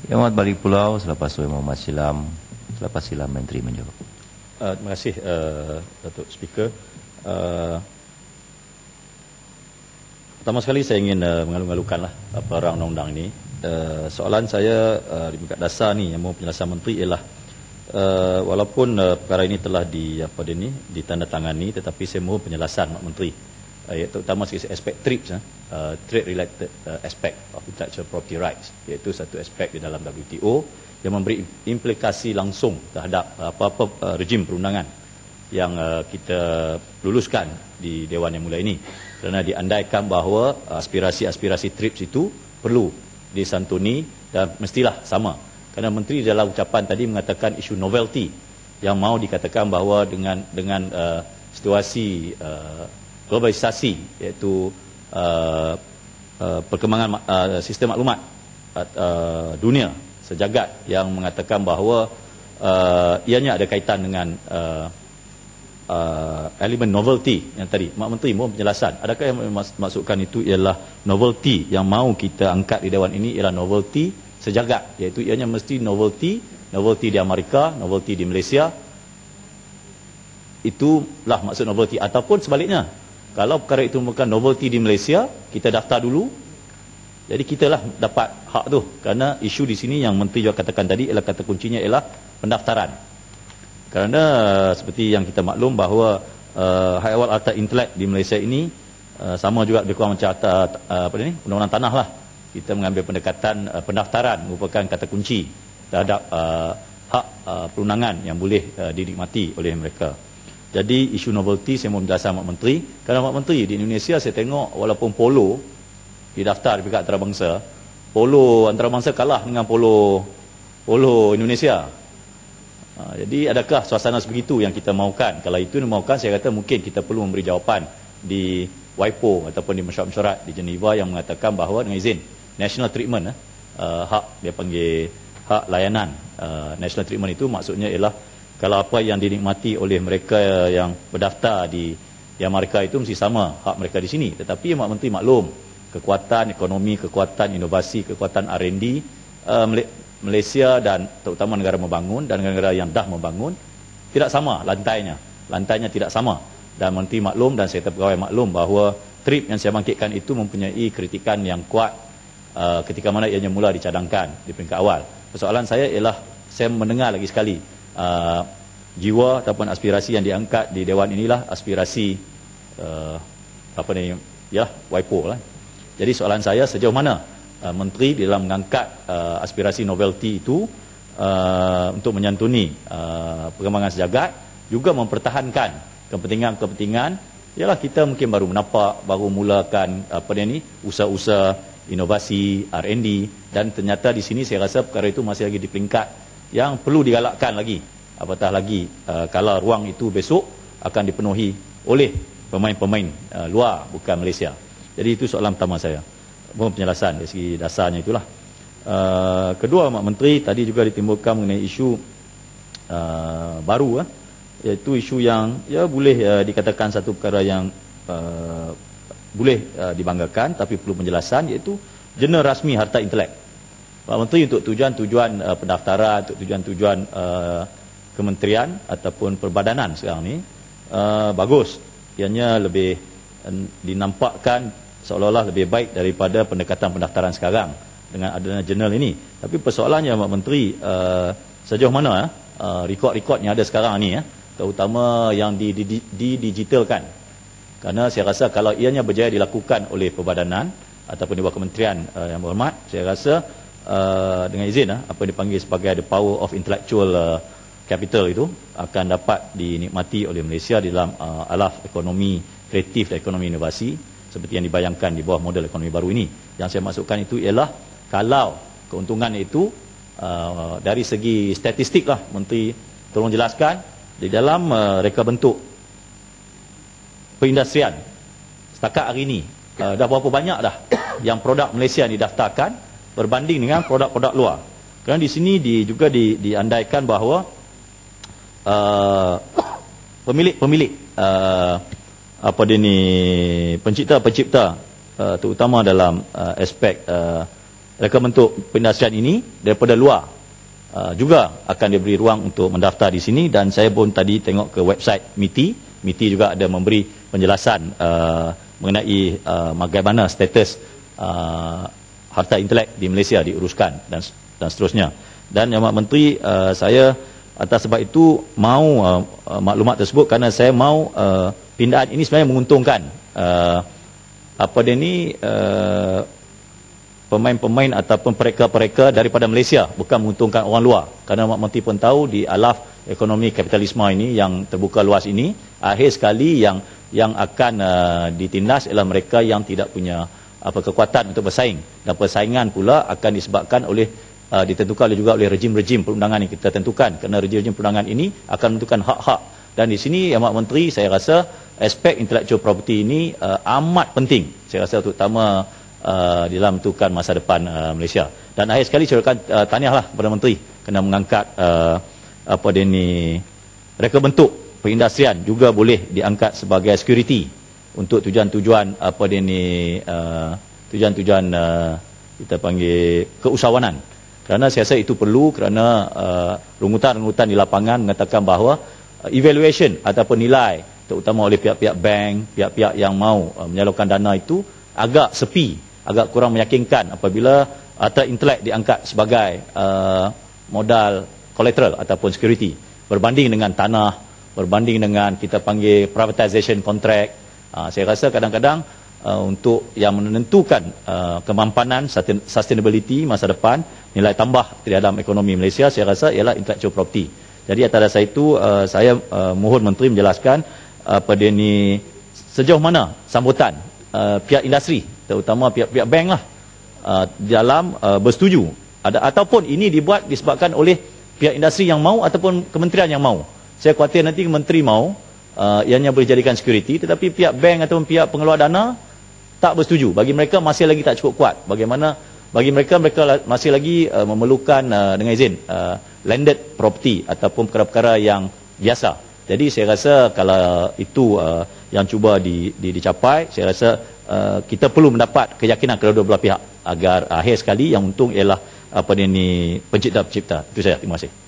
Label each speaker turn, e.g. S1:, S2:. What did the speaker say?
S1: Yang Amat Balik Pulau, selepas Tuan Muhammad Silam, selepas silam Menteri menjawab.
S2: Terima kasih Datuk Speaker. Pertama sekali saya ingin mengalu-alukanlah perang undang-undang ini. Soalan saya di peringkat dasar ni yang mohon penjelasan Menteri ialah walaupun perkara ini telah ditandatangani, tetapi saya mohon penjelasan Menteri, terutama segi aspek TRIPS, Trade Related Aspect of Intellectual Property Rights, iaitu satu aspek di dalam WTO yang memberi implikasi langsung terhadap apa-apa rejim perundangan yang kita luluskan di Dewan yang mulia ini, kerana diandaikan bahawa aspirasi-aspirasi TRIPS itu perlu disantuni dan mestilah sama. Kerana Menteri dalam ucapan tadi mengatakan isu novelty yang mahu dikatakan bahawa dengan situasi globalisasi, iaitu perkembangan sistem maklumat dunia sejagat, yang mengatakan bahawa ianya ada kaitan dengan elemen novelty yang tadi. Mak Menteri mohon penjelasan, adakah yang maksudkan itu ialah novelty yang mahu kita angkat di Dewan ini ialah novelty sejagat, iaitu ianya mesti novelty di Amerika, novelty di Malaysia, itulah maksud novelty, ataupun sebaliknya, kalau perkara itu bukan novelty di Malaysia, kita daftar dulu, jadi kita lah dapat hak tu. Kerana isu di sini yang Menteri juga katakan tadi ialah kata kuncinya ialah pendaftaran. Kerana seperti yang kita maklum bahawa hak ehwal harta intelek di Malaysia ini sama juga lebih kurang macam undang-undang tanah lah. Kita mengambil pendekatan pendaftaran merupakan kata kunci terhadap hak perundangan yang boleh dinikmati oleh mereka. Jadi isu novelty saya mohon penjelasan Mak Menteri. Kerana Mak Menteri, di Indonesia saya tengok walaupun polo didaftar di peringkat antarabangsa, polo antarabangsa kalah dengan polo Indonesia. Jadi adakah suasana sebegitu yang kita mahukan? Kalau itu mahukan, saya kata mungkin kita perlu memberi jawapan di WIPO ataupun di mesyuarat-mesyuarat di Geneva yang mengatakan bahawa dengan izin national treatment, hak dia panggil hak layanan, national treatment itu maksudnya ialah kalau apa yang dinikmati oleh mereka yang berdaftar di Amerika itu mesti sama hak mereka di sini. Tetapi Mak Menteri maklum, kekuatan ekonomi, kekuatan inovasi, kekuatan R&D Malaysia dan terutama negara membangun dan negara yang dah membangun tidak sama lantainya tidak sama. Dan Menteri maklum dan saya pegawai maklum bahawa TRIP yang saya bangkitkan itu mempunyai kritikan yang kuat ketika mana ianya mula dicadangkan di peringkat awal. Persoalan saya ialah saya mendengar lagi sekali jiwa ataupun aspirasi yang diangkat di Dewan inilah aspirasi WIPO lah. Jadi soalan saya, sejauh mana Menteri di dalam mengangkat aspirasi novelty itu untuk menyantuni perkembangan sejagat, juga mempertahankan kepentingan-kepentingan. Ialah kita mungkin baru menapak, baru mulakan usaha-usaha inovasi R&D, dan ternyata di sini saya rasa perkara itu masih lagi di peringkat yang perlu digalakkan lagi. Apatah lagi kalau ruang itu besok akan dipenuhi oleh pemain-pemain luar, bukan Malaysia. Jadi itu soalan pertama saya. Mohon penjelasan dari segi dasarnya itulah. Kedua, Mak Menteri, tadi juga ditimbulkan mengenai isu baru, iaitu isu yang boleh dikatakan satu perkara yang boleh dibanggakan tapi perlu penjelasan, iaitu jurnal rasmi harta intelek. Pak Menteri, untuk tujuan-tujuan pendaftaran, untuk tujuan-tujuan kementerian ataupun perbadanan sekarang ni bagus. Ianya lebih dinampakkan seolah-olah lebih baik daripada pendekatan pendaftaran sekarang dengan adanya jurnal ini. Tapi persoalannya Mak Menteri, sejauh mana rekod-rekod yang ada sekarang ni, terutama yang didigitalkan. Kerana saya rasa kalau ianya berjaya dilakukan oleh perbadanan ataupun di bawah kementerian yang berhormat, saya rasa dengan izin apa yang dipanggil sebagai the power of intellectual capital itu akan dapat dinikmati oleh Malaysia di dalam alaf ekonomi kreatif dan ekonomi inovasi seperti yang dibayangkan di bawah model ekonomi baru ini. Yang saya maksudkan itu ialah kalau keuntungan itu dari segi statistik lah, Menteri tolong jelaskan di dalam reka bentuk perindustrian setakat hari ini dah berapa banyak dah yang produk Malaysia didaftarkan berbanding dengan produk-produk luar. Kerana di sini juga diandaikan bahawa pemilik-pemilik pencipta-pencipta terutama dalam aspek reka bentuk perindustrian ini daripada luar juga akan diberi ruang untuk mendaftar di sini. Dan saya pun tadi tengok ke website MITI juga ada memberi penjelasan mengenai bagaimana status harta intelek di Malaysia diuruskan dan seterusnya. Dan Yang Amat Menteri, saya atas sebab itu mahu maklumat tersebut kerana saya mahu pindahan ini sebenarnya menguntungkan pemain-pemain ataupun pereka-pereka daripada Malaysia, bukan menguntungkan orang luar. Kerana Mak Menteri pun tahu di alaf ekonomi kapitalisme ini yang terbuka luas ini, akhir sekali yang akan ditindas ialah mereka yang tidak punya kekuatan untuk bersaing, dan persaingan pula akan disebabkan oleh ditentukan juga oleh rejim-rejim perundangan yang kita tentukan, kerana rejim-rejim perundangan ini akan menentukan hak-hak. Dan di sini Yang Amat Menteri, saya rasa aspek intellectual property ini amat penting, saya rasa terutama dalam menentukan masa depan Malaysia. Dan akhir sekali saya akan tahniahlah kepada Menteri kena mengangkat reka bentuk perindustrian juga boleh diangkat sebagai security untuk tujuan-tujuan tujuan-tujuan kita panggil keusahawanan. Kerana saya rasa itu perlu, kerana rungutan-rungutan di lapangan mengatakan bahawa evaluation ataupun nilai terutama oleh pihak-pihak bank, pihak-pihak yang mahu menyalurkan dana itu agak sepi, agak kurang meyakinkan apabila harta intelek diangkat sebagai modal collateral ataupun security berbanding dengan tanah, berbanding dengan kita panggil privatization contract. Saya rasa kadang-kadang untuk yang menentukan kemampanan sustainability masa depan, nilai tambah di dalam ekonomi Malaysia, saya rasa ialah intellectual property. Jadi atas dasar itu saya mohon Menteri menjelaskan sejauh mana sambutan pihak industri, terutama pihak-pihak bank lah, dalam bersetuju ataupun ini dibuat disebabkan oleh pihak industri yang mau ataupun kementerian yang mau. Saya khawatir nanti menteri mau ianya boleh jadikan security, tetapi pihak bank ataupun pihak pengeluar dana tak bersetuju. Bagi mereka masih lagi tak cukup kuat. Bagi mereka masih lagi memerlukan dengan izin landed property ataupun perkara-perkara yang biasa. Jadi saya rasa kalau itu yang cuba dicapai, saya rasa kita perlu mendapat keyakinan kedua belah pihak agar akhir sekali yang untung ialah pencipta-pencipta. Itu saja. Terima kasih.